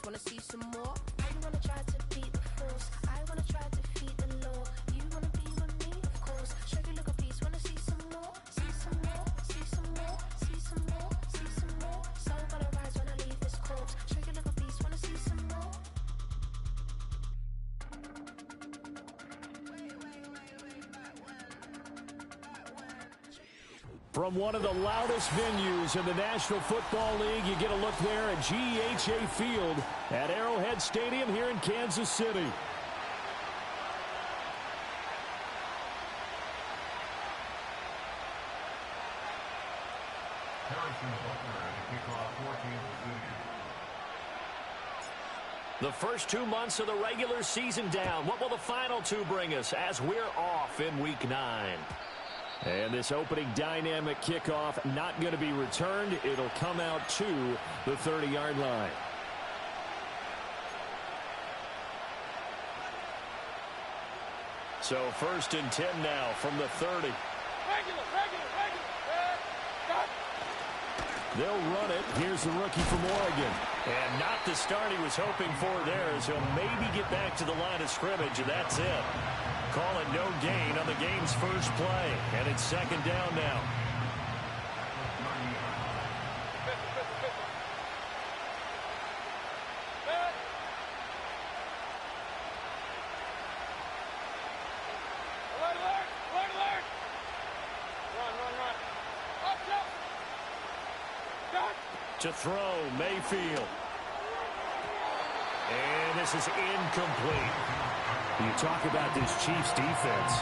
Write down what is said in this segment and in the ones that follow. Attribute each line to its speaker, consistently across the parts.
Speaker 1: wanna see some more? You wanna try to beat the force, I wanna try to defeat the law. You wanna be with me, of course. Show you look a piece, wanna see some more? See some more, see some more, see some more, see some more. Soul gonna rise when I leave this corpse. Show you look a piece, wanna see some more?
Speaker 2: From one of the loudest venues in the National Football League, you get a look there at GEHA Field at Arrowhead Stadium here in Kansas City. The first 2 months of the regular season down. What will the final two bring us as we're off in Week 9? And this opening dynamic kickoff not going to be returned. It'll come out to the 30-yard line. So 1st and 10 now from the 30. They'll run it. Here's the rookie from Oregon. And not the start he was hoping for there, as he'll maybe get back to the line of scrimmage, and that's it. Call it no gain on the game's first play. And it's 2nd down now. To throw, Mayfield. And this is incomplete. You talk about this Chiefs defense.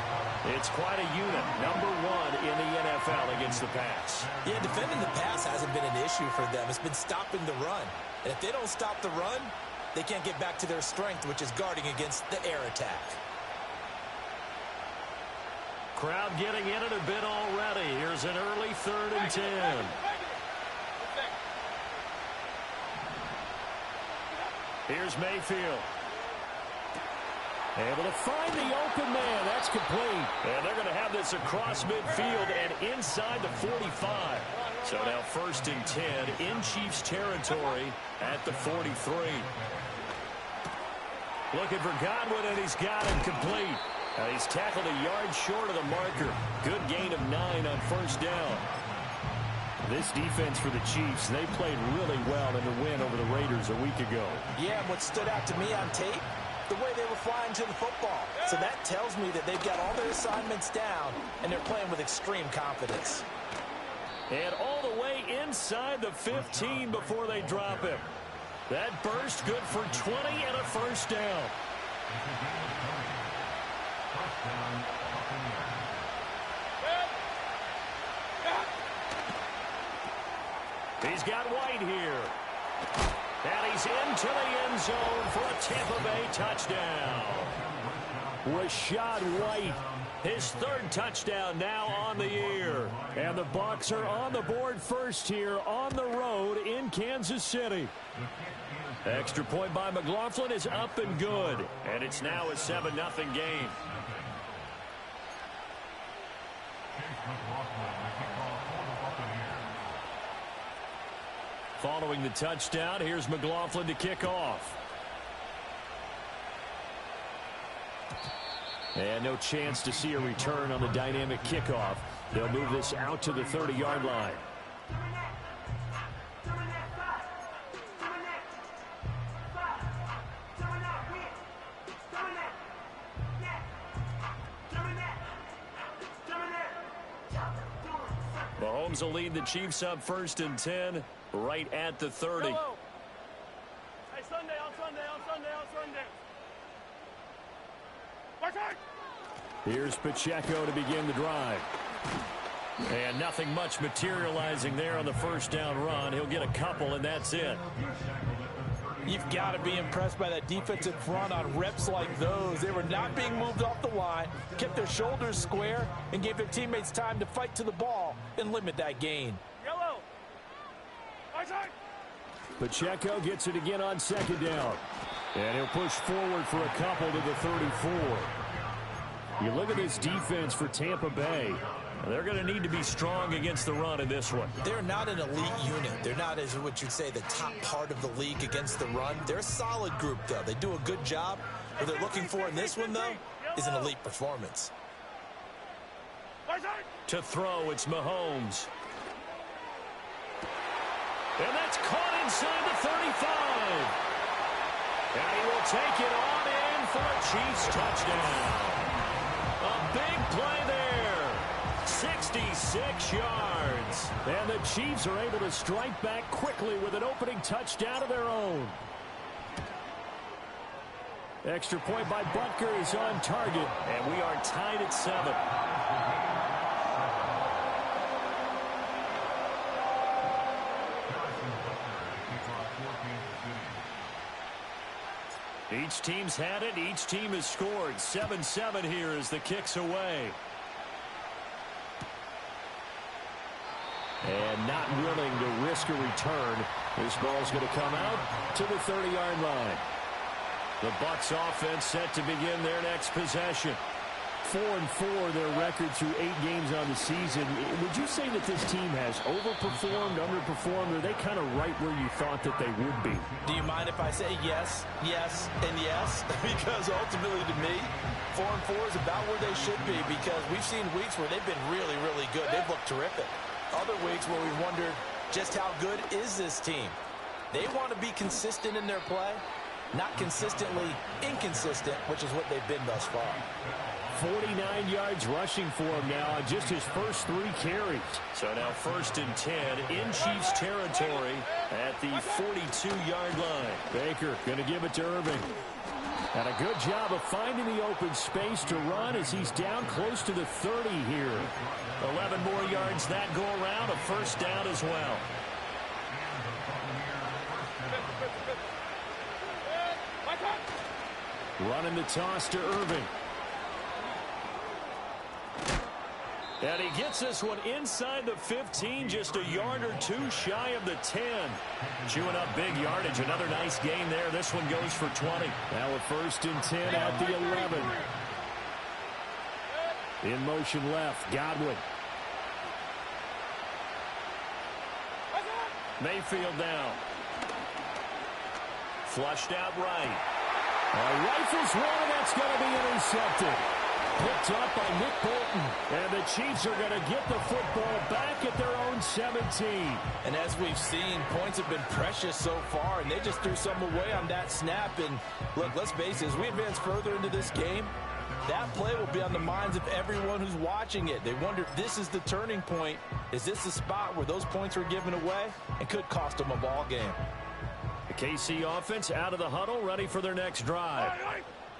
Speaker 2: It's quite a unit. Number 1 in the NFL against the pass.
Speaker 3: Yeah, defending the pass hasn't been an issue for them. It's been stopping the run. And if they don't stop the run, they can't get back to their strength, which is guarding against the air attack.
Speaker 2: Crowd getting in it a bit already. Here's an early 3rd and 10. Here's Mayfield. Able to find the open man. That's complete. And they're going to have this across midfield and inside the 45. So now 1st and 10 in Chiefs territory at the 43. Looking for Godwin, and he's got him complete. Now he's tackled a yard short of the marker. Good gain of 9 on 1st down. This defense for the Chiefs, they played really well in the win over the Raiders a week ago.
Speaker 3: Yeah, and what stood out to me on tape, the way they were flying to the football. So that tells me that they've got all their assignments down, and they're playing with extreme confidence.
Speaker 2: And all the way inside the 15 before they drop him. That burst good for 20 and a 1st down. He's got White here. And he's into the end zone for a Tampa Bay touchdown. Rashad White, his 3rd touchdown now on the year. And the Bucs are on the board first here on the road in Kansas City. Extra point by McLaughlin is up and good. And it's now a 7-0 game. Following the touchdown, here's McLaughlin to kick off. And no chance to see a return on the dynamic kickoff. They'll move this out to the 30-yard line. MaHomies will lead the Chiefs up 1st and 10 right at the 30.
Speaker 4: Hey, Sunday, on Sunday.
Speaker 2: Here's Pacheco to begin the drive. And nothing much materializing there on the 1st down run. He'll get a couple, and that's it.
Speaker 3: You've got to be impressed by that defensive front on reps like those. They were not being moved off the line, kept their shoulders square, and gave their teammates time to fight to the ball and limit that gain.
Speaker 4: Yellow.
Speaker 2: Pacheco gets it again on 2nd down. And he'll push forward for a couple to the 34. You look at this defense for Tampa Bay. They're going to need to be strong against the run in this one.
Speaker 3: They're not an elite unit. They're not, as what you'd say, the top part of the league against the run. They're a solid group, though. They do a good job. What they're looking for in this one, though, is an elite performance.
Speaker 2: To throw, it's MaHomes. And that's caught inside the 35. And he will take it on in for a Chiefs touchdown. A big play there. 66 yards. And the Chiefs are able to strike back quickly with an opening touchdown of their own. Extra point by Butker is on target. And we are tied at 7. Each team's had it. Each team has scored. 7-7 here as the kick's away. And not willing to risk a return. This ball's going to come out to the 30-yard line. The Bucs offense set to begin their next possession. 4-4 their record through 8 games on the season. Would you say that this team has overperformed, underperformed, or are they kind of right where you thought that they would be?
Speaker 3: Do you mind if I say yes, yes, and yes? Because ultimately to me, 4-4 is about where they should be, because we've seen weeks where they've been really, really good. They've looked terrific. Other weeks where we've wondered just how good is this team. They want to be consistent in their play, not consistently inconsistent, which is what they've been thus far.
Speaker 2: 49 yards rushing for him now on just his first 3 carries. So now 1st and 10 in Chiefs territory at the 42-yard line. Baker going to give it to Irving. And a good job of finding the open space to run as he's down close to the 30 here. 11 more yards that go around, a first down as well. Running the toss to Irving. And he gets this one inside the 15, just a yard or 2 shy of the 10. Chewing up big yardage. Another nice gain there. This one goes for 20. Now a 1st and 10 at the 11. In motion left, Godwin. Mayfield down. Flushed out right. Rifles one, and that's going to be intercepted. Picked up by Nick Bolton. And the Chiefs are going to get the football back at their own 17.
Speaker 3: And as we've seen, points have been precious so far, and they just threw some away on that snap. And look, let's face it, as we advance further into this game, that play will be on the minds of everyone who's watching it. They wonder if this is the turning point. Is this the spot where those points were given away and could cost them a ball game?
Speaker 2: The KC offense out of the huddle, ready for their next drive.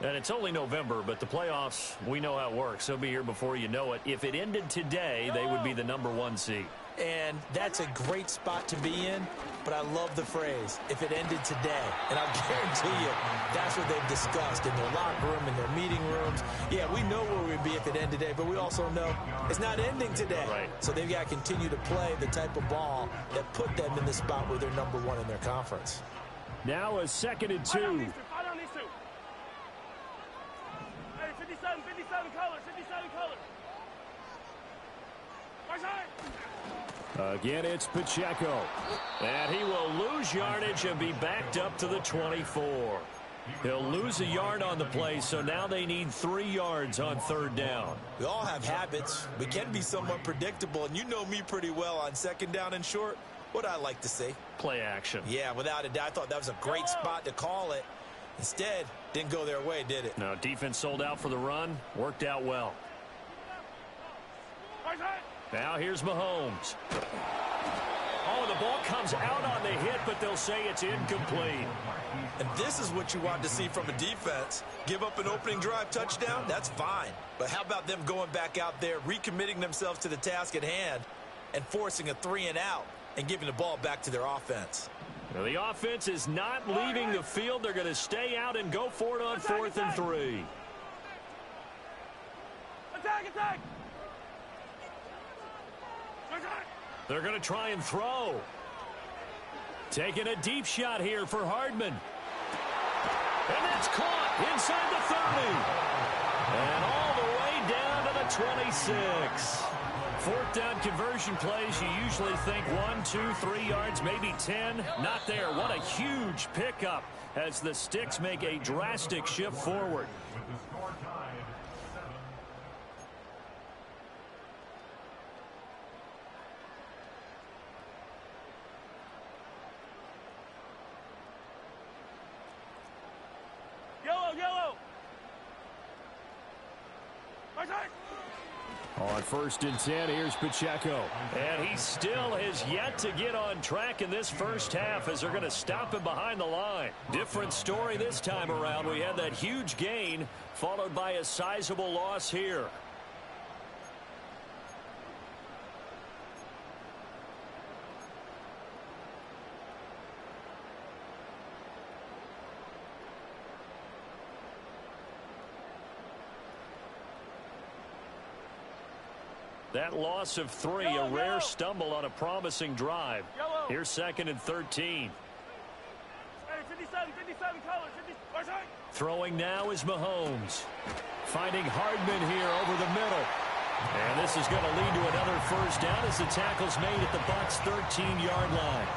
Speaker 2: And it's only November, but the playoffs, we know how it works. They'll be here before you know it. If it ended today, they would be the #1 seed.
Speaker 3: And that's a great spot to be in, but I love the phrase, if it ended today. And I'll guarantee you, that's what they've discussed in their locker room, in their meeting rooms. Yeah, we know where we'd be if it ended today, but we also know it's not ending today.
Speaker 2: Right.
Speaker 3: So they've got to continue to play the type of ball that put them in the spot where they're #1 in their conference.
Speaker 2: Now a 2nd and 2.
Speaker 4: Fight on these two. Hey, 57 colors, 57 colors. Right side.
Speaker 2: Again, it's Pacheco. And he will lose yardage and be backed up to the 24. He'll lose a yard on the play, so now they need 3 yards on 3rd down.
Speaker 3: We all have habits. We can be somewhat predictable, and you know me pretty well on 2nd down and short. What I like to see.
Speaker 2: Play action.
Speaker 3: Yeah, without a doubt. I thought that was a great spot to call it. Instead, didn't go their way, did it?
Speaker 2: No, defense sold out for the run. Worked out well. Now here's MaHomes. Oh, the ball comes out on the hit, but they'll say it's incomplete.
Speaker 3: And this is what you want to see from a defense. Give up an opening drive touchdown, that's fine. But how about them going back out there, recommitting themselves to the task at hand, and forcing a 3 and out, and giving the ball back to their offense?
Speaker 2: Now, the offense is not leaving the field. They're going to stay out and go for it on 4th and 3.
Speaker 4: Attack!
Speaker 2: They're going to try and throw. Taking a deep shot here for Hardman. And that's caught inside the 30. And all the way down to the 26. fourth down conversion plays, you usually think 1, 2, 3 yards, maybe 10. Not there. What a huge pickup as the Sticks make a drastic shift forward.
Speaker 4: Yellow. Right side.
Speaker 2: On 1st and 10, here's Pacheco. And he still has yet to get on track in this first half as they're going to stop him behind the line. Different story this time around. We had that huge gain followed by a sizable loss here. That loss of 3, a rare stumble on a promising drive. Here's 2nd and 13.
Speaker 4: Hey, 57 colors. Right side.
Speaker 2: Throwing now is MaHomies. Finding Hardman here over the middle. And this is going to lead to another first down as the tackle's made at the Bucs' 13-yard line.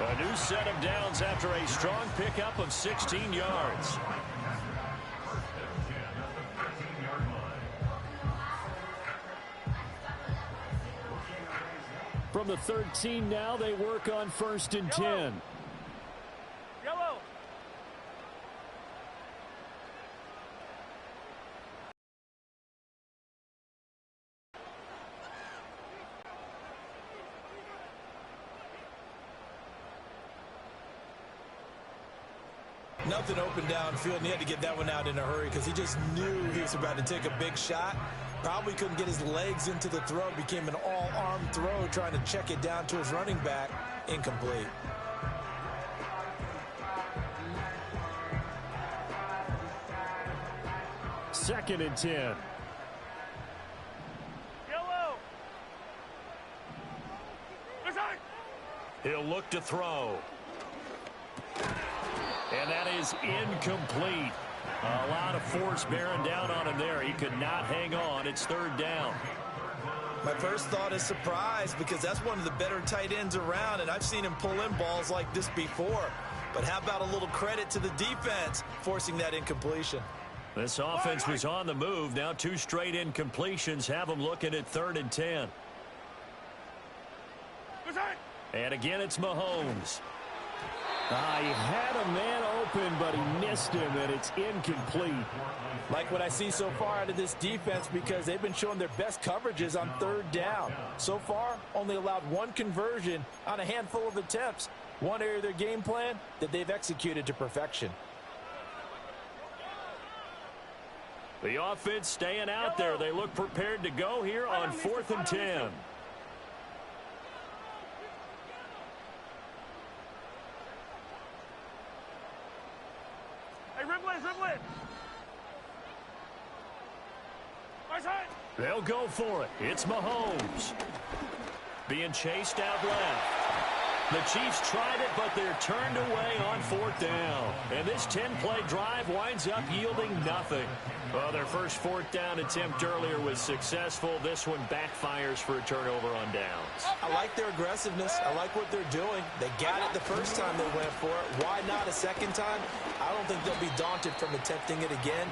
Speaker 2: A new set of downs after a strong pickup of 16 yards. From the 13 now, they work on 1st and 10.
Speaker 4: Yellow.
Speaker 3: Nothing open downfield, and he had to get that one out in a hurry because he just knew he was about to take a big shot. Probably couldn't get his legs into the throw. Became an all-arm throw, trying to check it down to his running back. Incomplete.
Speaker 2: Second and 10.
Speaker 4: Yellow. Right side.
Speaker 2: He'll look to throw. And that is incomplete. A lot of force bearing down on him there. He could not hang on. It's 3rd down.
Speaker 3: My first thought is surprise because that's one of the better tight ends around, and I've seen him pull in balls like this before. But how about a little credit to the defense forcing that incompletion?
Speaker 2: This offense was on the move. Now 2 straight incompletions have them looking at 3rd and 10.
Speaker 4: Right side.
Speaker 2: And again, it's MaHomies. He had a man open, but he missed him, and it's incomplete.
Speaker 3: Like what I see so far out of this defense because they've been showing their best coverages on 3rd down. So far, only allowed 1 conversion on a handful of attempts. One area of their game plan that they've executed to perfection.
Speaker 2: The offense staying out there. They look prepared to go here on 4th and 10.
Speaker 4: Hey, riblet. Right side.
Speaker 2: They'll go for it. It's MaHomies. Being chased out left. The Chiefs tried it, but they're turned away on 4th down. And this 10-play drive winds up yielding nothing. Well, their first 4th down attempt earlier was successful. This one backfires for a turnover on downs.
Speaker 3: I like their aggressiveness. I like what they're doing. They got it the first time they went for it. Why not a second time? I don't think they'll be daunted from attempting it again.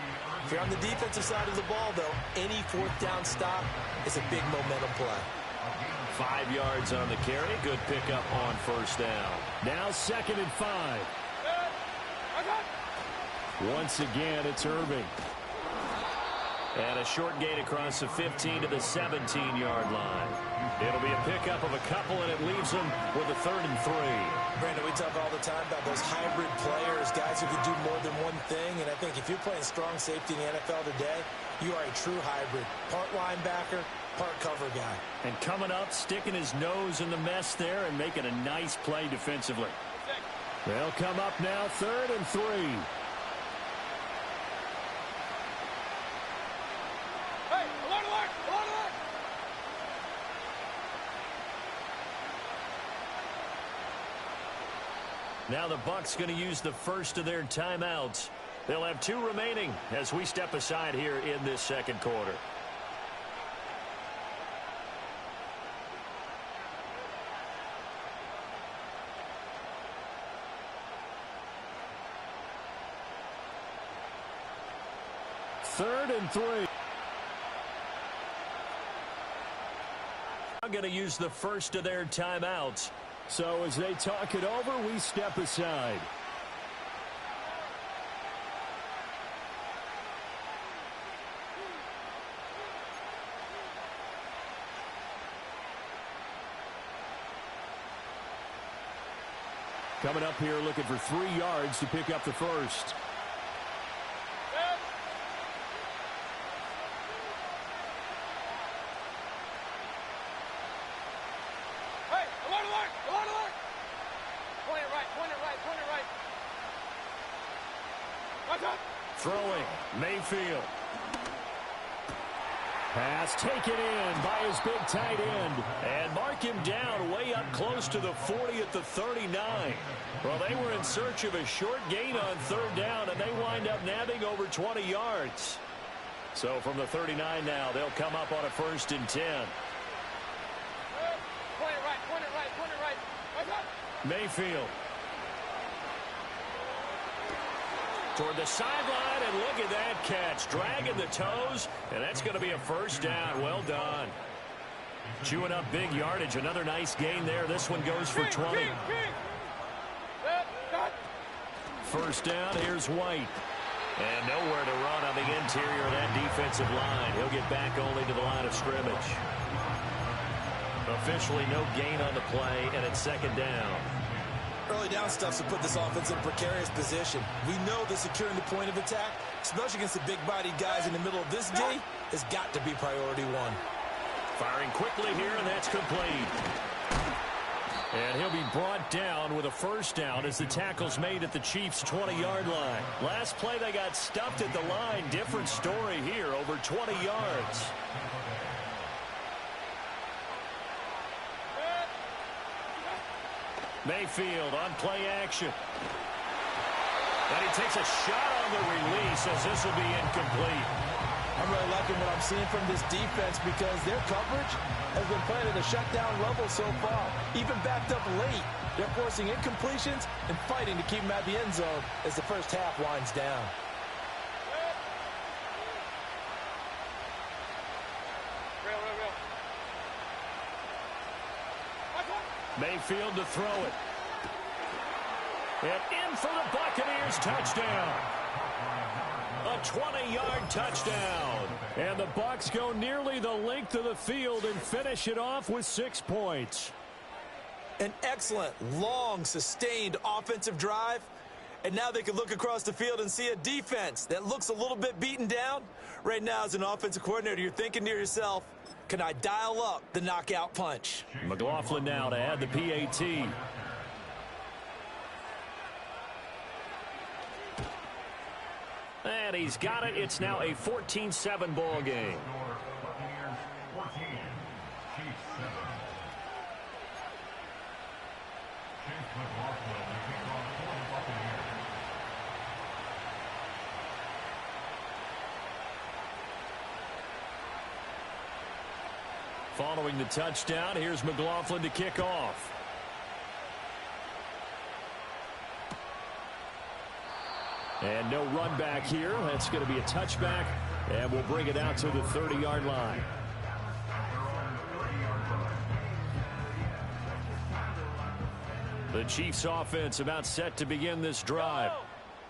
Speaker 3: If you're on the defensive side of the ball, though, any 4th down stop is a big momentum play.
Speaker 2: 5 yards on the carry. Good pickup on 1st down. Now 2nd and 5. Once again, it's Irving. And a short gain across the 15 to the 17-yard line. It'll be a pickup of a couple, and it leaves them with a 3rd and 3.
Speaker 3: Brandon, we talk all the time about those hybrid players, guys who can do more than one thing. And I think if you're playing strong safety in the NFL today, you are a true hybrid. Part linebacker, part cover guy.
Speaker 2: And coming up, sticking his nose in the mess there and making a nice play defensively. They'll come up now 3rd and 3. Now the Bucs going to use the first of their timeouts. They'll have 2 remaining as we step aside here in this 2nd quarter. 3rd and 3. I'm going to use the first of their timeouts. So as they talk it over, we step aside. Coming up here looking for 3 yards to pick up the first. Throwing, Mayfield. Pass taken in by his big tight end. And mark him down way up close to the 40 at the 39. Well, they were in search of a short gain on 3rd down, and they wind up nabbing over 20 yards. So from the 39 now, they'll come up on a 1st and 10.
Speaker 4: Point it right.
Speaker 2: Mayfield. Toward the sideline, and look at that catch. Dragging the toes, and that's going to be a 1st down. Well done. Chewing up big yardage. Another nice gain there. This one goes for 20. 1st down, here's White. And nowhere to run on the interior of that defensive line. He'll get back only to the line of scrimmage. Officially no gain on the play, and it's 2nd down.
Speaker 3: Early down stuff to put this offense in a precarious position. We know that securing the point of attack, especially against the big-bodied guys in the middle of this D, has got to be priority 1.
Speaker 2: Firing quickly here, and that's complete. And he'll be brought down with a 1st down as the tackle's made at the Chiefs' 20-yard line. Last play, they got stuffed at the line. Different story here, over 20 yards. Mayfield on play action. And he takes a shot on the release as this will be incomplete.
Speaker 3: I'm really liking what I'm seeing from this defense because their coverage has been playing at a shutdown level so far. Even backed up late, they're forcing incompletions and fighting to keep them at the end zone as the first half winds down.
Speaker 2: Mayfield to throw it. And in for the Buccaneers touchdown. A 20-yard touchdown. And the Bucs go nearly the length of the field and finish it off with 6 points.
Speaker 3: An excellent, long, sustained offensive drive. And now they can look across the field and see a defense that looks a little bit beaten down. Right now, as an offensive coordinator, you're thinking to yourself, can I dial up the knockout punch?
Speaker 2: McLaughlin now to add the PAT. And he's got it. It's now a 14-7 ball game. Following the touchdown, here's McLaughlin to kick off. And no run back here. That's going to be a touchback, and we'll bring it out to the 30-yard line. The Chiefs offense about set to begin this drive.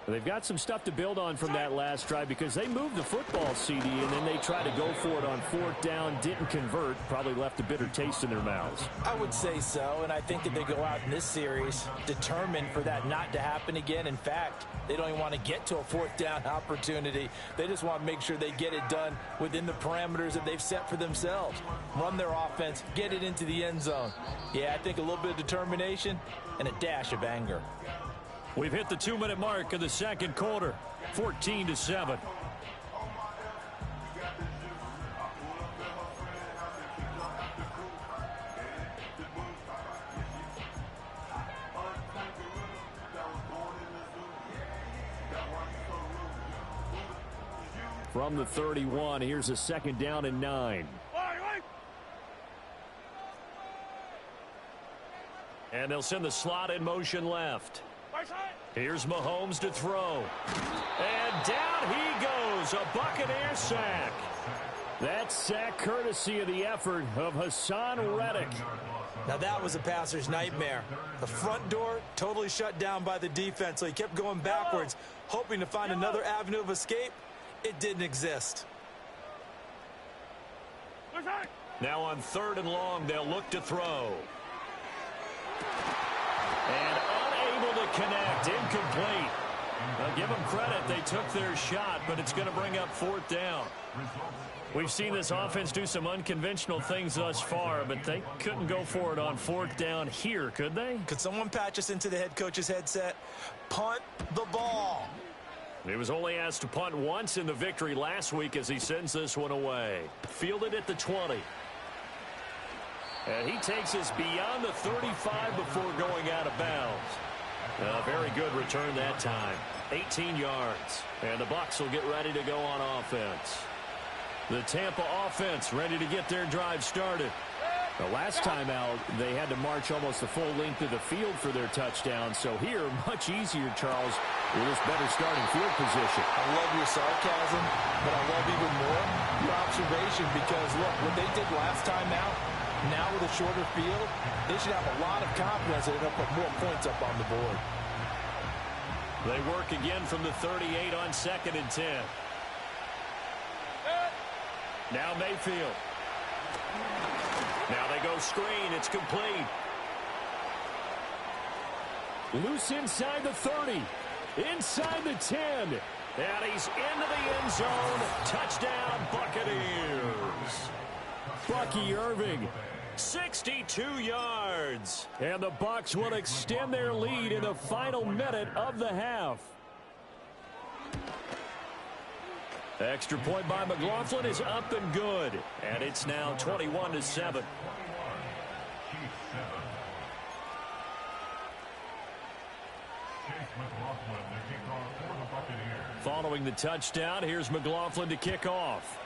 Speaker 2: They've got some stuff to build on from that last drive because they moved the football, CD, and then they tried to go for it on 4th down, didn't convert, probably left a bitter taste in their mouths.
Speaker 3: I would say so, and I think that they go out in this series determined for that not to happen again. In fact, they don't even want to get to a 4th down opportunity. They just want to make sure they get it done within the parameters that they've set for themselves. Run their offense, get it into the end zone. Yeah, I think a little bit of determination and a dash of anger.
Speaker 2: We've hit the 2-minute mark of the second quarter, 14-7. From the 31, here's a 2nd down and 9. And they'll send the slot in motion left. Here's MaHomies to throw. And down he goes goes, a Buccaneer sack. That sack courtesy of the effort of Hassan Reddick.
Speaker 3: Now that was a passer's nightmare. The front door totally shut down by the defense, so he kept going backwards, hoping to find another avenue of escape. It didn't exist.
Speaker 2: Now on 3rd and long, they'll look to throw. And unable to connect, incomplete. Now give them credit, they took their shot, but it's going to bring up 4th down. We've seen this offense do some unconventional things thus far, but they couldn't go for it on 4th down here, could they?
Speaker 3: Could someone patch us into the head coach's headset? Punt the ball.
Speaker 2: He was only asked to punt once in the victory last week as he sends this one away. Fielded at the 20. And he takes us beyond the 35 before going out of bounds. A very good return that time. 18 yards. And the Bucs will get ready to go on offense. The Tampa offense ready to get their drive started. The last time out, they had to march almost the full length of the field for their touchdown. So here, much easier, Charles, with this better starting field position.
Speaker 3: I love your sarcasm, but I love even more your observation because, look, what they did last time out, now with a shorter field, they should have a lot of confidence that they'll put more points up on the board.
Speaker 2: They work again from the 38 on 2nd and 10. Now Mayfield. Now they go screen. It's complete. Loose inside the 30. Inside the 10. And he's into the end zone. Touchdown, Buccaneers. Bucky Irving, 62 yards. And the Bucs will extend their lead in the final minute of the half. Extra point by McLaughlin is up and good. And it's now 21-7. Following the touchdown, here's McLaughlin to kick off.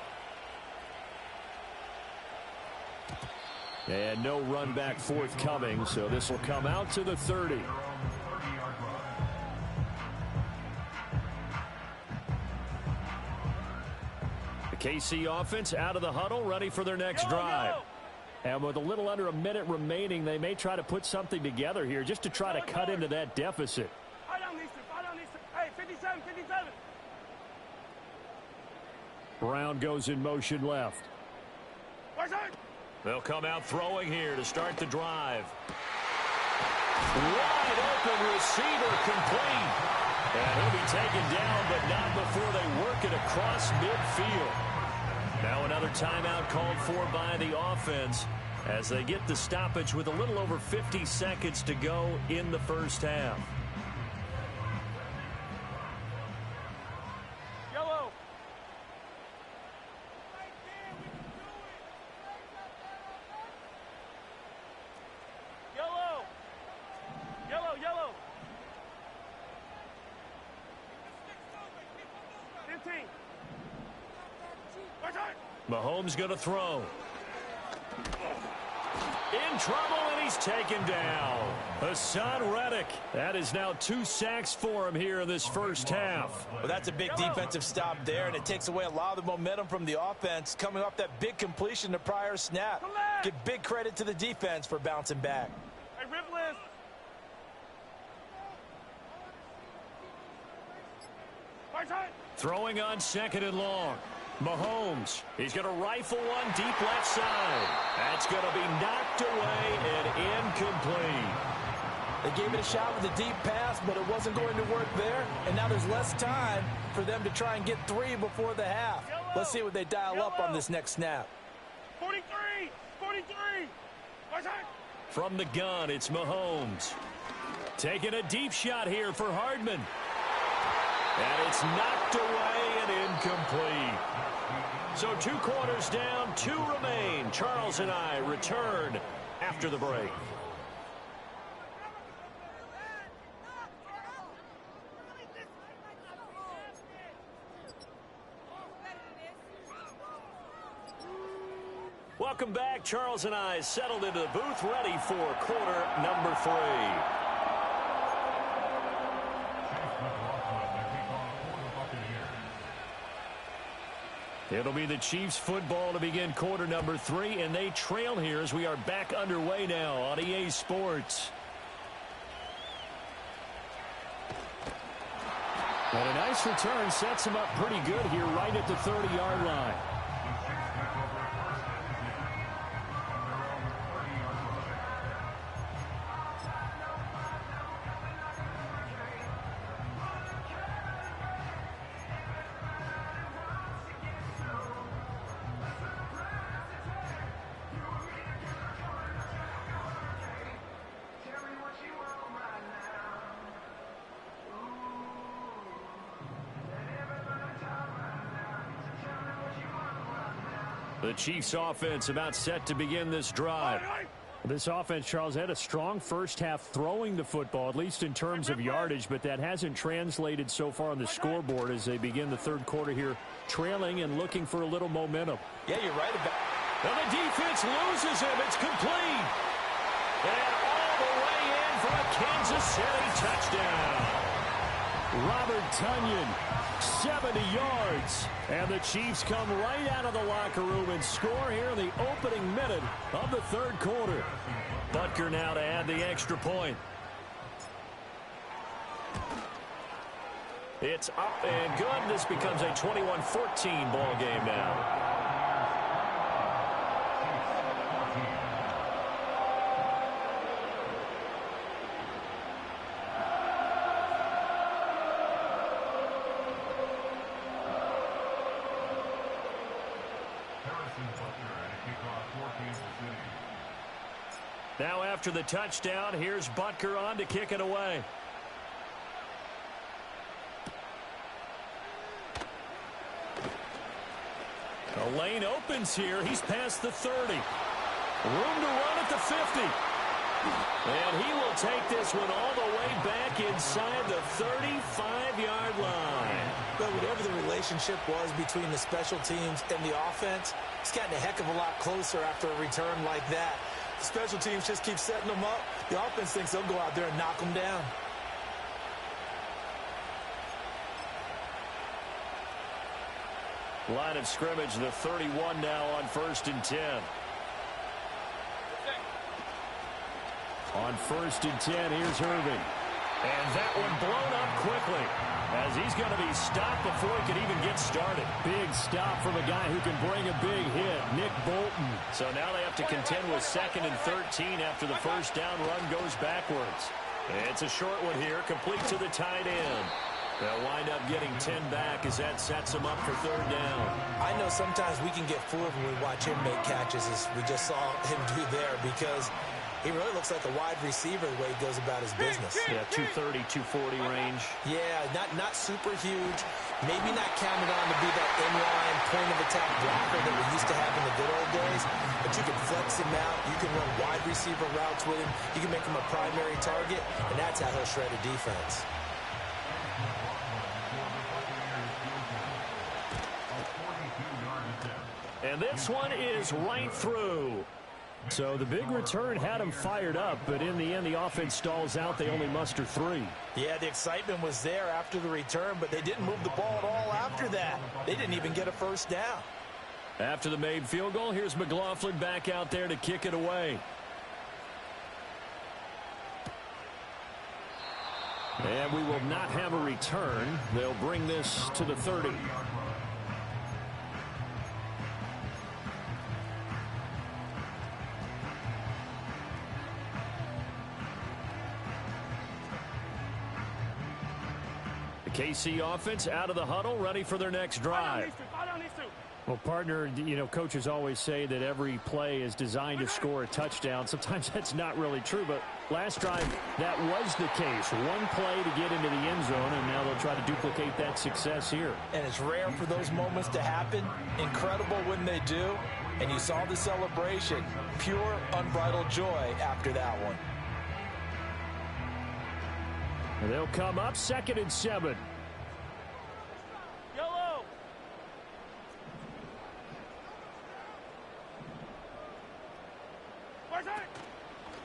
Speaker 2: And no run back forthcoming, so this will come out to the 30. The KC offense out of the huddle, ready for their next drive. And with a little under a minute remaining, they may try to put something together here just to try to cut into that deficit.
Speaker 4: Hey, 57, 57.
Speaker 2: Brown goes in motion left. They'll come out throwing here to start the drive. Wide open receiver complete. And he'll be taken down, but not before they work it across midfield. Now another timeout called for by the offense as they get the stoppage with a little over 50 seconds to go in the first half.
Speaker 4: Yellow. Yellow. Yellow, yellow. 15.
Speaker 2: Mahomes going to throw. In trouble, and he's taken down. Hassan Reddick. That is now 2 sacks for him here in this first half.
Speaker 3: Well, that's a big defensive stop there, and it takes away a lot of the momentum from the offense coming off that big completion the prior snap. Give big credit to the defense for bouncing back.
Speaker 4: Hey, Ripless.
Speaker 2: Throwing on 2nd and long. Mahomes, he's going to rifle one deep left side. That's going to be knocked away and incomplete.
Speaker 3: They gave it a shot with a deep pass, but it wasn't going to work there. And now there's less time for them to try and get 3 before the half. Let's see what they dial up on this next snap.
Speaker 4: 43, 43.
Speaker 2: From the gun, it's Mahomes. Taking a deep shot here for Hardman. And it's knocked away and incomplete. So 2 quarters down, 2 remain. Charles and I return after the break. Welcome back. Charles and I settled into the booth, ready for quarter number 3. It'll be the Chiefs football to begin quarter number 3, and they trail here as we are back underway now on EA Sports. And a nice return sets him up pretty good here right at the 30-yard line. The Chiefs offense about set to begin this drive.
Speaker 5: This offense, Charles, had a strong first half throwing the football, at least in terms of yardage, but that hasn't translated so far on the scoreboard as they begin the third quarter here, trailing and looking for a little momentum.
Speaker 3: Yeah, you're right about it.
Speaker 2: And the defense loses him. It's complete. And all the way in for a Kansas City touchdown.
Speaker 5: Robert Tonyan, 70 yards. And the Chiefs come right out of the locker room and score here in the opening minute of the third quarter.
Speaker 2: Butker now to add the extra point. It's up and good. This becomes a 21-14 ball game now. Now after the touchdown, here's Butker on to kick it away. The lane opens here. He's past the 30. Room to run at the 50. And he will take this one all the way back inside the 35-yard line.
Speaker 3: But whatever the relationship was between the special teams and the offense, it's gotten a heck of a lot closer after a return like that. The special teams just keep setting them up. The offense thinks they'll go out there and knock them down.
Speaker 2: Line of scrimmage, the 31 now on 1st and 10.
Speaker 5: On 1st and 10, here's Irving.
Speaker 2: And that one blown up quickly as he's going to be stopped before he can even get started.
Speaker 5: Big stop from a guy who can bring a big hit, Nick Bolton.
Speaker 2: So now they have to contend with 2nd and 13 after the first down run goes backwards. It's a short one here, complete to the tight end. They'll wind up getting 10 back as that sets them up for 3rd down.
Speaker 3: I know sometimes we can get fooled when we watch him make catches, as we just saw him do there, because he really looks like a wide receiver the way he goes about his business.
Speaker 2: Yeah, 230, 240 range.
Speaker 3: Yeah, not super huge. Maybe not counted on to be that inline point-of-attack blocker that we used to have in the good old days. But you can flex him out. You can run wide receiver routes with him. You can make him a primary target, and that's how he'll shred a defense.
Speaker 2: And this one is right through.
Speaker 5: So the big return had him fired up, but in the end, the offense stalls out. They only muster 3.
Speaker 3: Yeah, the excitement was there after the return, but they didn't move the ball at all after that. They didn't even get a first down.
Speaker 2: After the made field goal, here's McLaughlin back out there to kick it away.
Speaker 5: And we will not have a return. They'll bring this to the 30.
Speaker 2: KC offense out of the huddle, ready for their next drive.
Speaker 5: Well, partner, you know, coaches always say that every play is designed to score a touchdown. Sometimes that's not really true, but last drive, that was the case. One play to get into the end zone, and now they'll try to duplicate that success here.
Speaker 3: And it's rare for those moments to happen. Incredible when they do. And you saw the celebration. Pure, unbridled joy after that one.
Speaker 5: And they'll come up 2nd and 7.
Speaker 4: Yellow.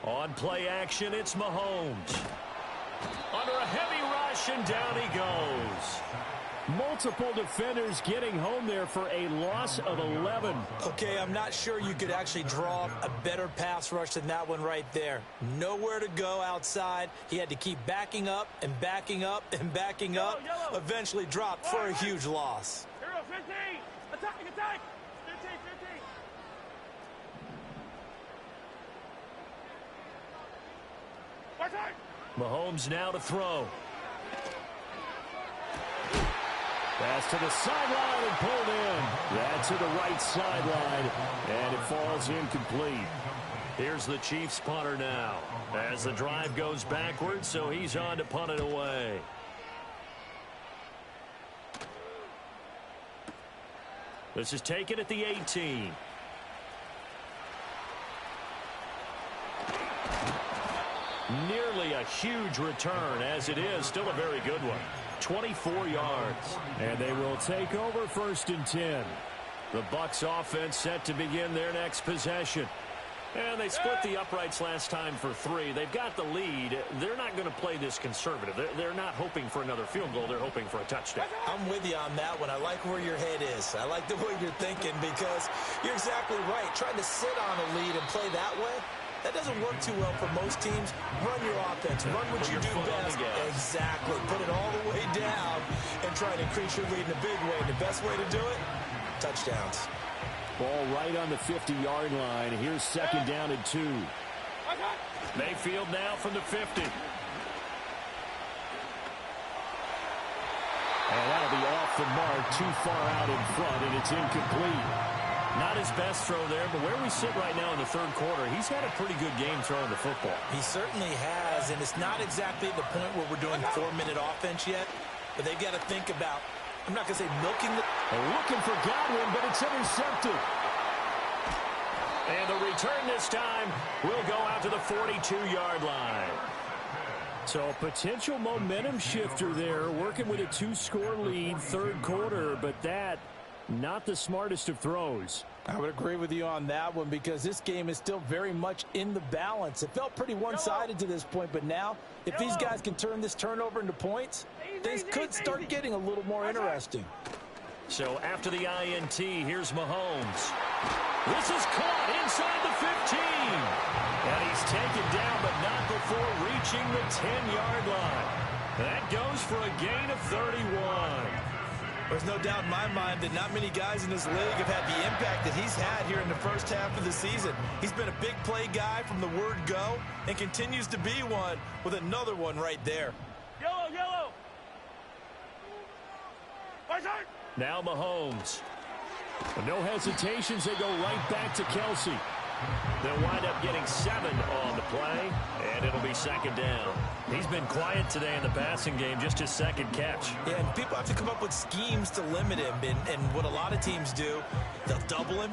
Speaker 2: On play action, it's MaHomes. Under a heavy rush, and down he goes.
Speaker 5: Multiple defenders getting home there for a loss of 11.
Speaker 3: Okay, I'm not sure you could actually draw a better pass rush than that one right there. Nowhere to go outside. He had to keep backing up and backing up and backing up. Eventually dropped for a huge loss.
Speaker 4: Here we go, 15. Attack, attack. 15, 15. Attack.
Speaker 2: Mahomes now to throw. Pass to the sideline and pulled in. That's to the right sideline, and it falls incomplete. Here's the Chiefs punter now as the drive goes backwards, so he's on to punt it away. This is taken at the 18. Nearly a huge return, as it is still a very good one. 24 yards.
Speaker 5: And they will take over 1st and 10.
Speaker 2: The Bucs offense set to begin their next possession. And they split the uprights last time for 3. They've got the lead. They're not going to play this conservative. They're not hoping for another field goal. They're hoping for a touchdown.
Speaker 3: I'm with you on that one. I like where your head is. I like the way you're thinking because you're exactly right. Trying to sit on a lead and play that way, that doesn't work too well for most teams. Run your offense. Run what you do best. Exactly. Put it all the way down and try to increase your lead in a big way. And the best way to do it, touchdowns.
Speaker 5: Ball right on the 50-yard line. Here's 2nd down and 2.
Speaker 2: Mayfield now from the 50.
Speaker 5: And that'll be off the mark, too far out in front, and it's incomplete.
Speaker 2: Not his best throw there, but where we sit right now in the 3rd quarter, he's had a pretty good game throwing the football.
Speaker 3: He certainly has, and it's not exactly the point where we're doing 4-minute offense yet, but they've got to think about, I'm not going to say milking the...
Speaker 5: They're looking for Godwin, but it's intercepted.
Speaker 2: And the return this time will go out to the 42-yard line.
Speaker 5: So a potential momentum shifter there, working with a 2-score lead, 3rd quarter, but that... not the smartest of throws.
Speaker 3: I would agree with you on that one because this game is still very much in the balance. It felt pretty one-sided to this point, but now if these guys can turn this turnover into points, things could start getting a little more interesting.
Speaker 2: So after the INT, here's Mahomes. This is caught inside the 15. And he's taken down, but not before reaching the 10-yard line. That goes for a gain of 31.
Speaker 3: There's no doubt in my mind that not many guys in this league have had the impact that he's had here in the first half of the season. He's been a big play guy from the word go and continues to be one with another one right there.
Speaker 4: Yellow, yellow.
Speaker 2: Now Mahomes.
Speaker 5: No hesitations. They go right back to Kelsey.
Speaker 2: They'll wind up getting 7 on the play, and it'll be 2nd down. He's been quiet today in the passing game, just his 2nd catch.
Speaker 3: Yeah, and people have to come up with schemes to limit him, and what a lot of teams do, they'll double him,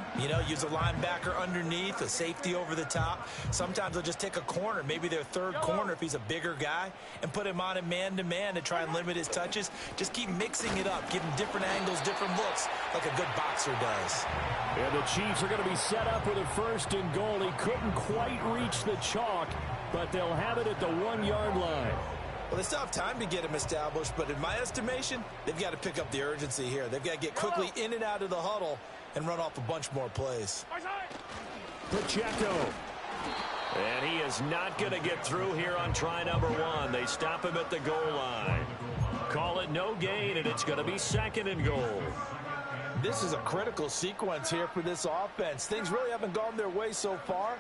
Speaker 3: use a linebacker underneath, a safety over the top. Sometimes they'll just take a corner, maybe their 3rd corner if he's a bigger guy, and put him on a man-to-man to try and limit his touches. Just keep mixing it up, give him different angles, different looks, like a good boxer does.
Speaker 5: Yeah, the Chiefs are going to be set up with a 1st and goal. He couldn't quite reach the chalk, but they'll have it at the 1-yard line.
Speaker 3: Well, they still have time to get him established, but in my estimation, they've got to pick up the urgency here. They've got to get quickly in and out of the huddle and run off a bunch more plays.
Speaker 5: Pacheco.
Speaker 2: And he is not going to get through here on try number 1. They stop him at the goal line. Call it no gain, and it's going to be 2nd and goal.
Speaker 3: This is a critical sequence here for this offense. Things really haven't gone their way so far.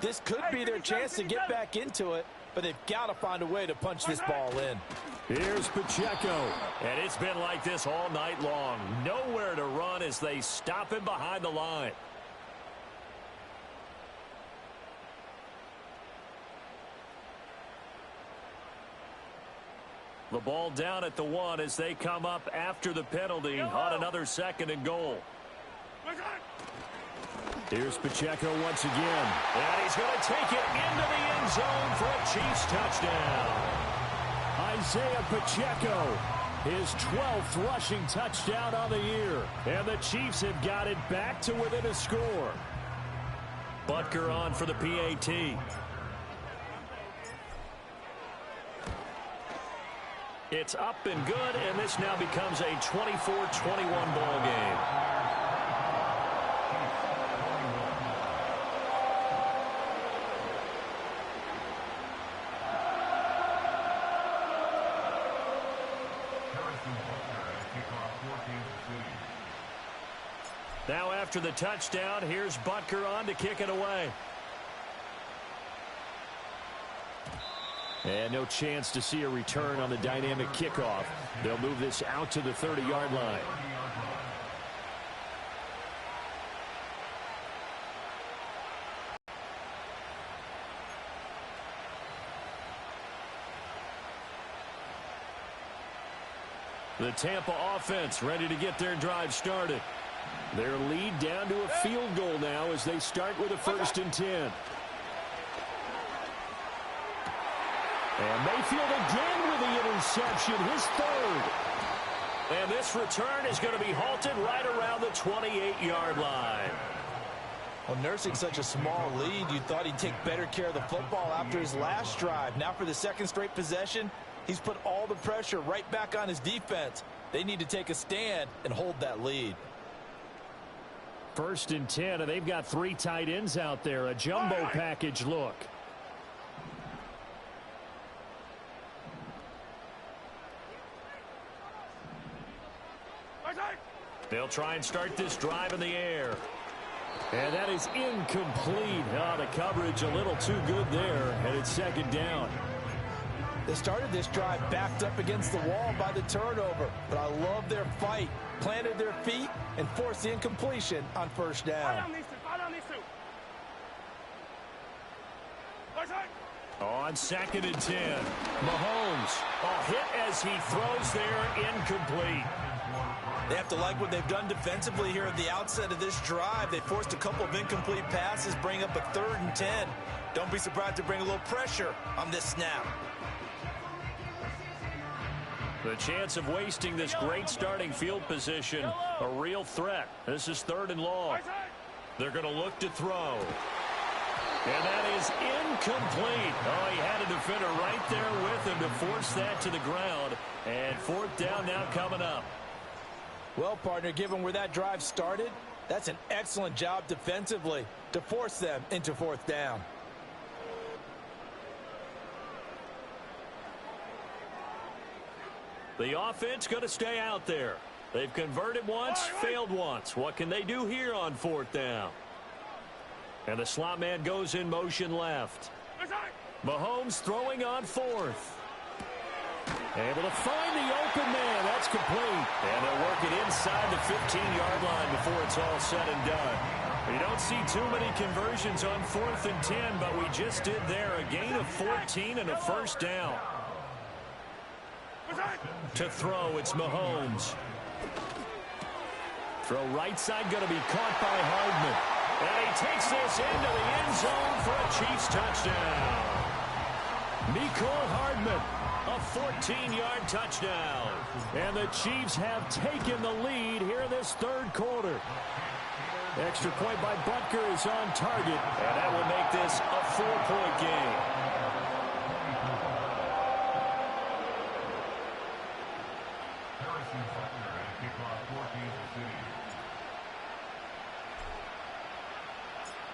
Speaker 3: This could be their chance to get back into it, but they've got to find a way to punch this ball in.
Speaker 5: Here's Pacheco.
Speaker 2: And it's been like this all night long. Nowhere to run as they stop him behind the line. The ball down at the 1 as they come up after the penalty on another 2nd and goal.
Speaker 5: Here's Pacheco once again.
Speaker 2: And he's going to take it into the end zone for a Chiefs touchdown.
Speaker 5: Isaiah Pacheco, his 12th rushing touchdown on the year. And the Chiefs have got it back to within a score.
Speaker 2: Butker on for the PAT. It's up and good, and this now becomes a 24-21 ball game. Now after the touchdown, here's Butker on to kick it away. And no chance to see a return on the dynamic kickoff. They'll move this out to the 30-yard line. The Tampa offense ready to get their drive started. Their lead down to a field goal now as they start with a 1st and 10. And Mayfield again with the interception, his 3rd. And this return is going to be halted right around the 28-yard line.
Speaker 3: Well, nursing such a small lead, you thought he'd take better care of the football after his last drive. Now for the 2nd straight possession, he's put all the pressure right back on his defense. They need to take a stand and hold that lead.
Speaker 5: 1st and 10, and they've got 3 tight ends out there. A jumbo package look. They'll try and start this drive in the air. And that is incomplete. Oh, the coverage a little too good there, and it's 2nd down.
Speaker 3: They started this drive backed up against the wall by the turnover, but I love their fight. Planted their feet and forced the incompletion on 1st down.
Speaker 2: On 2nd and 10, Mahomes, a hit as he throws there, incomplete.
Speaker 3: They have to like what they've done defensively here at the outset of this drive. They forced a couple of incomplete passes, bring up a 3rd and 10. Don't be surprised to bring a little pressure on this snap.
Speaker 2: The chance of wasting this great starting field position, a real threat. This is 3rd and long. They're going to look to throw. And that is incomplete. Oh, he had a defender right there with him to force that to the ground. And 4th down now coming up.
Speaker 3: Well, partner, given where that drive started, that's an excellent job defensively to force them into 4th down.
Speaker 2: The offense going to stay out there. They've converted once, failed once. What can they do here on 4th down? And the slot man goes in motion left. Mahomes throwing on 4th. Able to find the open man. That's complete. And they'll work it inside the 15-yard line before it's all said and done. You don't see too many conversions on 4th and 10, but we just did there. A gain of 14 and a 1st down. To throw, it's Mahomes. Throw right side going to be caught by Hardman. And he takes this into the end zone for a Chiefs touchdown. Mecole Hardman, a 14-yard touchdown. And the Chiefs have taken the lead here in this 3rd quarter. Extra point by Butker is on target, and that will make this a 4-point game.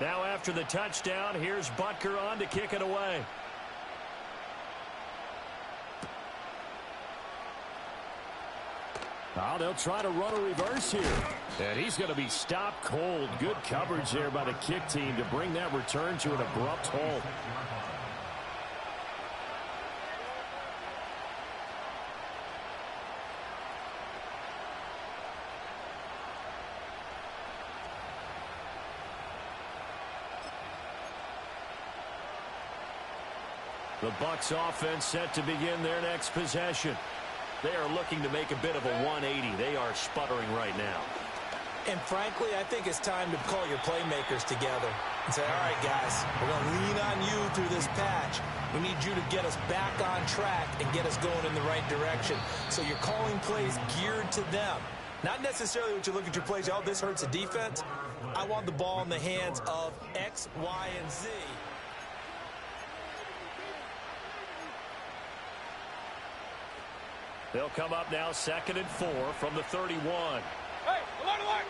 Speaker 2: Now after the touchdown, here's Butker on to kick it away.
Speaker 5: Now they'll try to run a reverse here. And he's going to be stopped cold. Good coverage there by the kick team to bring that return to an abrupt halt.
Speaker 2: The Bucs offense set to begin their next possession. They are looking to make a bit of a 180. They are sputtering right now.
Speaker 3: And frankly, I think it's time to call your playmakers together and say, all right, guys, we're going to lean on you through this patch. We need you to get us back on track and get us going in the right direction. So you're calling plays geared to them. Not necessarily what you look at your plays, oh, this hurts the defense. I want the ball in the hands of X, Y, and Z.
Speaker 2: They'll come up now 2nd and 4 from the 31.
Speaker 4: Hey, alert.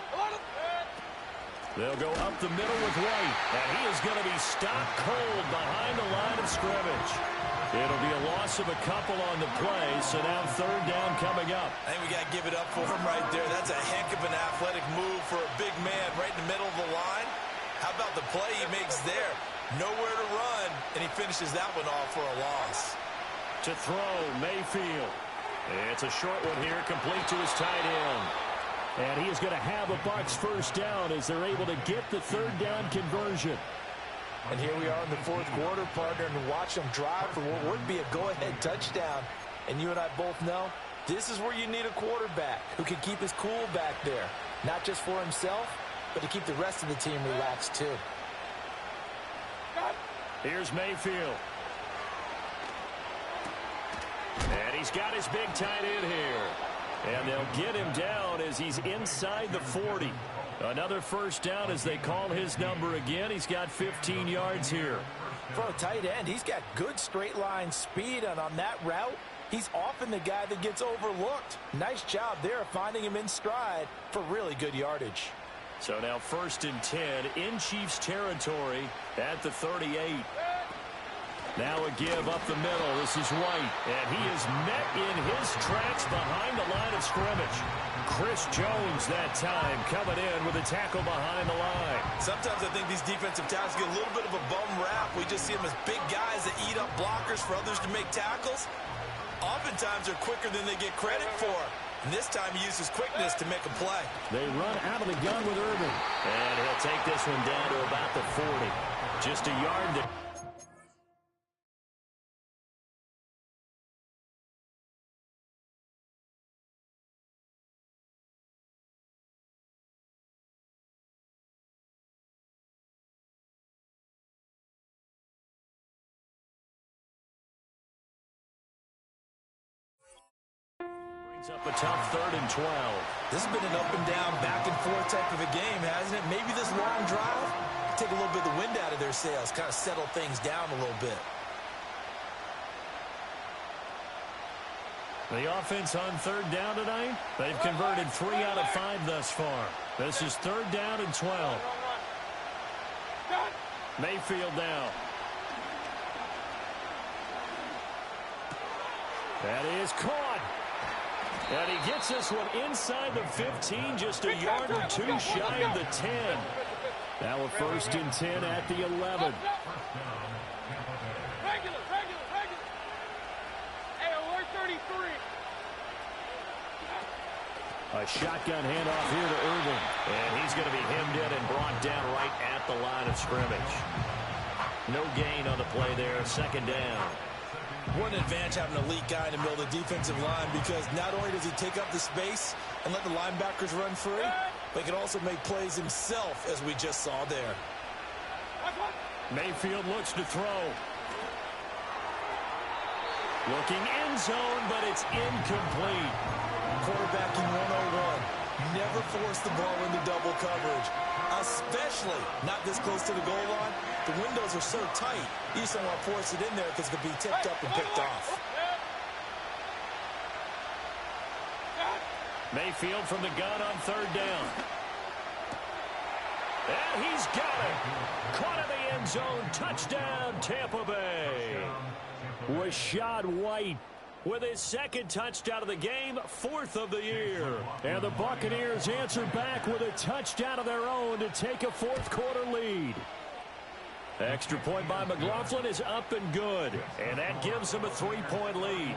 Speaker 2: They'll go up the middle with White, and he is going to be stopped cold behind the line of scrimmage. It'll be a loss of a couple on the play, so now 3rd down coming up.
Speaker 3: I think we got to give it up for him right there. That's a heck of an athletic move for a big man right in the middle of the line. How about the play he makes there? Nowhere to run, and he finishes that one off for a loss.
Speaker 2: To throw, Mayfield. It's a short one here, complete to his tight end.
Speaker 5: And he is going to have a Bucs first down as they're able to get the 3rd down conversion.
Speaker 3: And here we are in the 4th quarter, partner, and watch them drive for what would be a go-ahead touchdown. And you and I both know this is where you need a quarterback who can keep his cool back there. Not just for himself, but to keep the rest of the team relaxed too.
Speaker 2: Here's Mayfield. And he's got his big tight end here. And they'll get him down as he's inside the 40. Another first down as they call his number again. He's got 15 yards here.
Speaker 3: For a tight end, he's got good straight line speed, and on that route, he's often the guy that gets overlooked. Nice job there finding him in stride for really good yardage.
Speaker 2: So now 1st and 10 in Chiefs territory at the 38. Now a give up the middle. This is White, and he is met in his tracks behind the line of scrimmage. Chris Jones that time coming in with a tackle behind the line.
Speaker 3: Sometimes I think these defensive tackles get a little bit of a bum rap. We just see them as big guys that eat up blockers for others to make tackles. Oftentimes they're quicker than they get credit for. And this time he uses quickness to make a play.
Speaker 5: They run out of the gun with Irvin.
Speaker 2: And he'll take this one down to about the 40. Just a yard to... Up a tough 3rd and 12.
Speaker 3: This has been an up and down, back and forth type of a game, hasn't it? Maybe this long drive take a little bit of the wind out of their sails, kind of settle things down a little bit.
Speaker 2: The offense on 3rd down tonight, they've converted 3 out of 5 thus far. This is 3rd down and 12. Mayfield now. That is caught. And he gets this one inside the 15, just a yard or 2 shy of the 10. Now a 1st and 10 at the 11.
Speaker 4: Regular. Hey, alert 33.
Speaker 2: A shotgun handoff here to Irvin. And he's going to be hemmed in and brought down right at the line of scrimmage. No gain on the play there, 2nd down.
Speaker 3: What an advantage having an elite guy in the middle of the defensive line, because not only does he take up the space and let the linebackers run free, but he can also make plays himself, as we just saw there.
Speaker 2: Mayfield looks to throw. Looking end zone, but it's incomplete.
Speaker 3: Quarterbacking 101. Never force the ball into double coverage, especially not this close to the goal line. The windows are so tight, you just don't want to force it in there because it could be tipped up and picked off.
Speaker 2: Mayfield from the gun on 3rd down. And he's got it. Caught in the end zone. Touchdown, Tampa Bay. Rashad White with his 2nd touchdown of the game, 4th of the year.
Speaker 5: And the Buccaneers answer back with a touchdown of their own to take a 4th quarter lead.
Speaker 2: Extra point by McLaughlin is up and good, and that gives them a 3-point lead.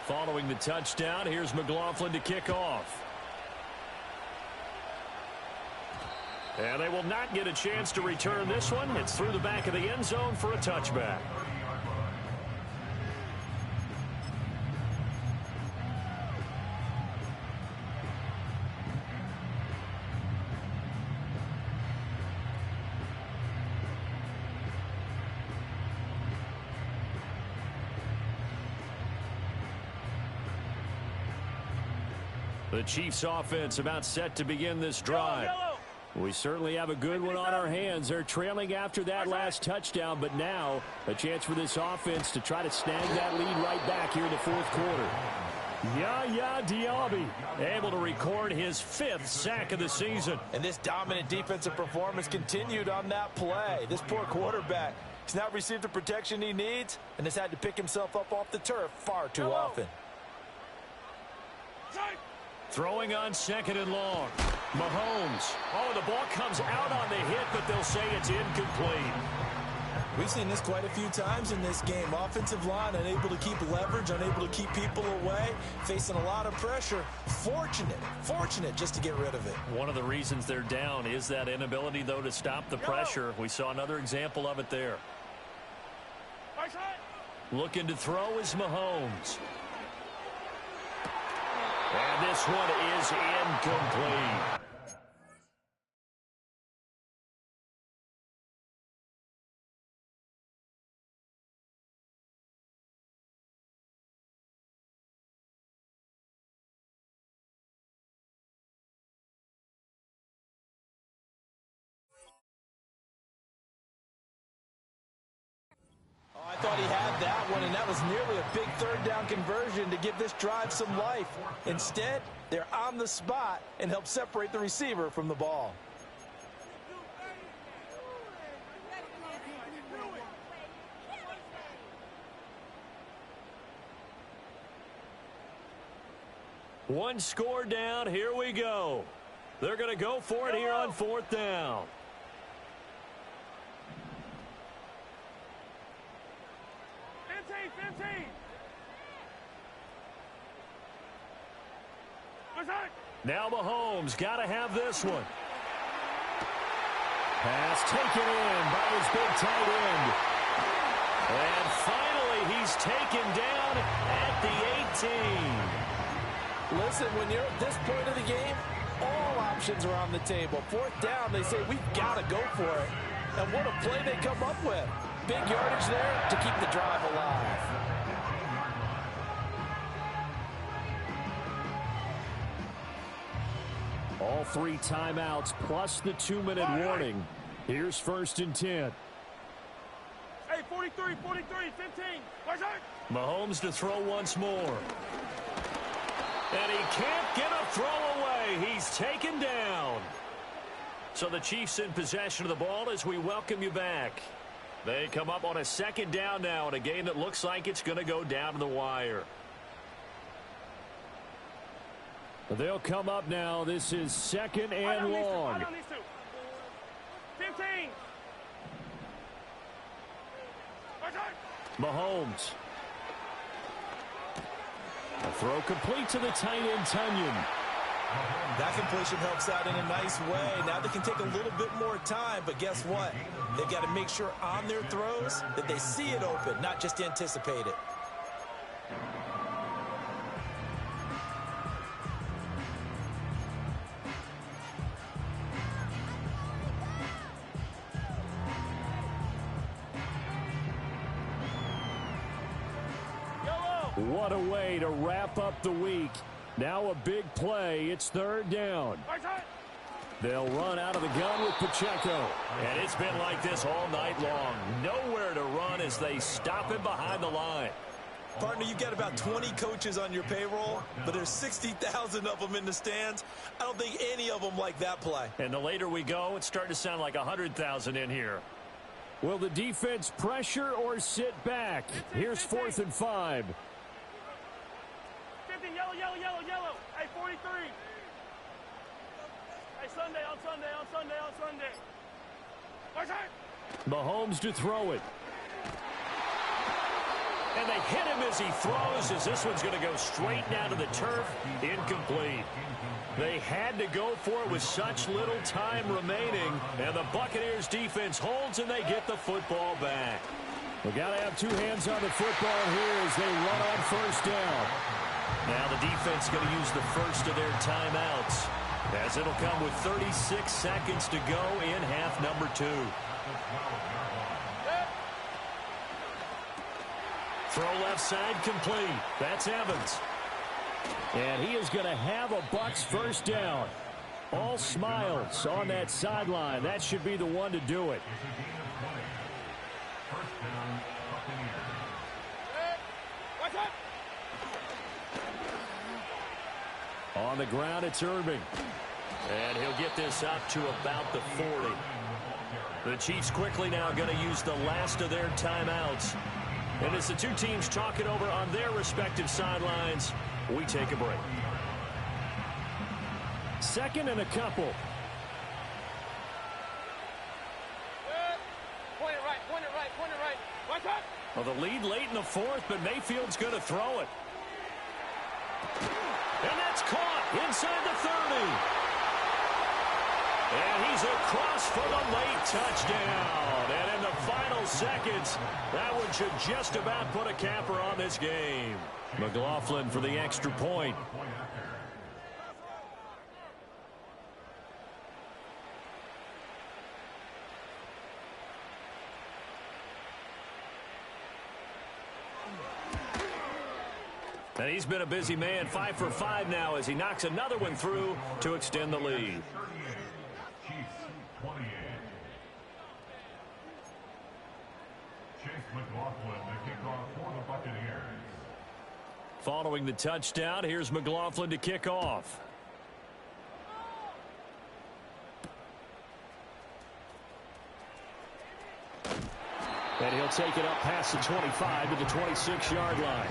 Speaker 2: Following the touchdown, here's McLaughlin to kick off. And they will not get a chance to return this one. It's through the back of the end zone for a touchback. The Chiefs offense about set to begin this drive.
Speaker 5: We certainly have a good one on our hands. They're trailing after that last touchdown, but now a chance for this offense to try to snag that lead right back here in the fourth quarter. Yaya Diaby able to record his 5th sack of the season.
Speaker 3: And this dominant defensive performance continued on that play. This poor quarterback has not received the protection he needs and has had to pick himself up off the turf far too often.
Speaker 2: Throwing on 2nd and long. MaHomes. Oh, the ball comes out on the hit, but they'll say it's incomplete.
Speaker 3: We've seen this quite a few times in this game. Offensive line unable to keep leverage, unable to keep people away, facing a lot of pressure. Fortunate just to get rid of it.
Speaker 2: One of the reasons they're down is that inability, though, to stop the pressure. We saw another example of it there. Looking to throw is MaHomes. And this one is incomplete.
Speaker 3: I thought he had that one, and that was nearly a big 3rd down conversion to give this drive some life. Instead, they're on the spot and help separate the receiver from the ball.
Speaker 2: One score down. Here we go. They're going to go for it here on 4th down. Now MaHomes got to have this one. Pass taken in by his big tight end. And finally, he's taken down at the 18.
Speaker 3: Listen, when you're at this point of the game, all options are on the table. 4th down, they say, we've got to go for it. And what a play they come up with. Big yardage there to keep the drive alive.
Speaker 5: All 3 timeouts plus the 2-minute warning. Here's 1st and 10.
Speaker 4: Hey, 43, 15.
Speaker 2: MaHomes to throw once more. And he can't get a throw away. He's taken down. So the Chiefs in possession of the ball as we welcome you back. They come up on a 2nd down now in a game that looks like it's going to go down to the wire.
Speaker 5: They'll come up now. This is 2nd and long.
Speaker 4: 15.
Speaker 5: MaHomes. A throw complete to the tight end, Tunyon.
Speaker 3: That completion helps out in a nice way. Now they can take a little bit more time, but guess what? They've got to make sure on their throws that they see it open, not just anticipate it.
Speaker 5: What a way to wrap up the week. Now a big play. It's 3rd down. They'll run out of the gun with Pacheco.
Speaker 2: And it's been like this all night long. Nowhere to run as they stop him behind the line.
Speaker 3: Partner, you've got about 20 coaches on your payroll, but there's 60,000 of them in the stands. I don't think any of them like that play.
Speaker 2: And the later we go, it's starting to sound like 100,000 in here.
Speaker 5: Will the defense pressure or sit back? Here's 4th and 5.
Speaker 4: 50, yellow. Hey, 43. Hey, Sunday.
Speaker 5: MaHomes to throw it.
Speaker 2: And they hit him as he throws, as this one's going to go straight down to the turf. Incomplete. They had to go for it with such little time remaining. And the Buccaneers defense holds and they get the football back.
Speaker 5: We got to have 2 hands on the football here as they run on 1st down.
Speaker 2: Now the defense going to use the first of their timeouts, as it'll come with 36 seconds to go in half number 2. Throw left side complete. That's Evans.
Speaker 5: And he is going to have a Bucs 1st down. All smiles on that sideline. That should be the one to do it. On the ground, it's Irving.
Speaker 2: And he'll get this up to about the 40. The Chiefs quickly now going to use the last of their timeouts. And as the two teams talk it over on their respective sidelines, we take a break.
Speaker 5: Second and a couple.
Speaker 4: Point it right, point it right, point it right. Watch out!
Speaker 2: Well, the lead late in the fourth, but Mayfield's going to throw it. And that's caught inside the 30. And he's across for the late touchdown. And in the final seconds, that one should just about put a capper on this game. McLaughlin for the extra point. And he's been a busy man, 5 for 5 now as he knocks another one through to extend the lead. Following the touchdown, here's McLaughlin to kick off.
Speaker 5: And he'll take it up past the 25 to the 26-yard line.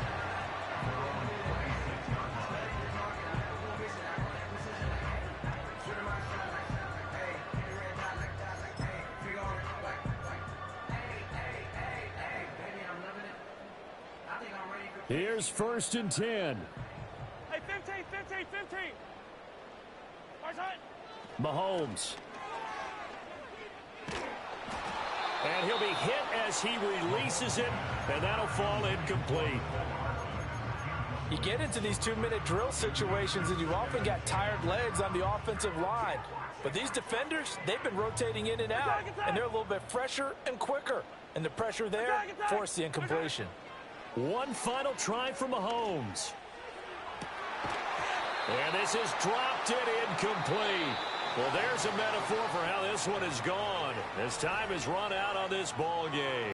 Speaker 5: Here's 1st and 10.
Speaker 4: Hey, 15, 15, 15.
Speaker 5: MaHomes.
Speaker 2: And he'll be hit as he releases it, and that'll fall incomplete.
Speaker 3: You get into these 2-minute drill situations, and you often got tired legs on the offensive line. But these defenders, they've been rotating in and out, and they're a little bit fresher and quicker. And the pressure there forced the incompletion.
Speaker 2: One final try for MaHomes. And this is dropped it incomplete. Well, there's a metaphor for how this one is gone. As time has run out on this ball game.